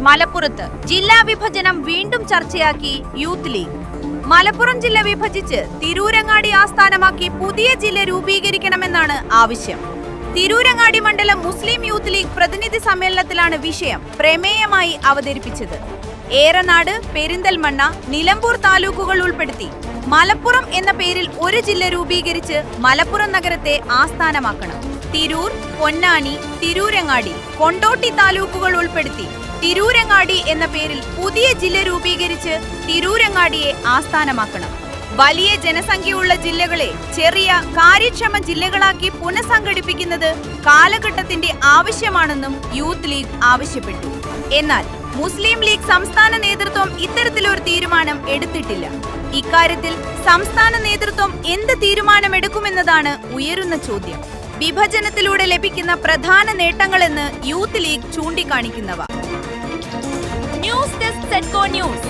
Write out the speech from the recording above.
മലപ്പുറത്ത് ജില്ലാ വിഭജനം വീണ്ടും ചർച്ചയാക്കി യൂത്ത് ലീഗ്. മലപ്പുറം ജില്ല വിഭജിച്ച് തിരൂരങ്ങാടി ആസ്ഥാനമാക്കി പുതിയ ജില്ല രൂപീകരിക്കണമെന്നാണ് ആവശ്യം. തിരൂരങ്ങാടി മണ്ഡലം മുസ്ലിം യൂത്ത് ലീഗ് പ്രതിനിധി സമ്മേളനത്തിലാണ് വിഷയം പ്രമേയമായി അവതരിപ്പിച്ചത്. ഏറനാട്, പെരിന്തൽമണ്ണ, നിലമ്പൂർ താലൂക്കുകൾ ഉൾപ്പെടുത്തി മലപ്പുറം എന്ന പേരിൽ ഒരു ജില്ല രൂപീകരിച്ച് മലപ്പുറം നഗരത്തെ ആസ്ഥാനമാക്കണം. തിരൂർ, പൊന്നാനി, തിരൂരങ്ങാടി, കൊണ്ടോട്ടി താലൂക്കുകൾ ഉൾപ്പെടുത്തി തിരൂരങ്ങാടി എന്ന പേരിൽ പുതിയ ജില്ല രൂപീകരിച്ച് തിരൂരങ്ങാടിയെ ആസ്ഥാനമാക്കണം. വലിയ ജനസംഖ്യയുള്ള ജില്ലകളെ ചെറിയ കാര്യക്ഷമ ജില്ലകളാക്കി പുനഃസംഘടിപ്പിക്കുന്നത് കാലഘട്ടത്തിന്റെ ആവശ്യമാണെന്നും യൂത്ത് ലീഗ് ആവശ്യപ്പെട്ടു. എന്നാൽ മുസ്ലിം ലീഗ് സംസ്ഥാന നേതൃത്വം ഇത്തരത്തിലൊരു തീരുമാനം എടുത്തിട്ടില്ല. ഇക്കാര്യത്തിൽ സംസ്ഥാന നേതൃത്വം എന്ത് തീരുമാനമെടുക്കുമെന്നതാണ് ഉയരുന്ന ചോദ്യം. വിഭജനത്തിലൂടെ ലഭിക്കുന്ന പ്രധാന നേട്ടങ്ങളെന്ന് യൂത്ത് ലീഗ് ചൂണ്ടിക്കാണിക്കുന്നവ. ന്യൂസ് ഡെസ്ക് സെറ്റ്കോ ന്യൂസ്.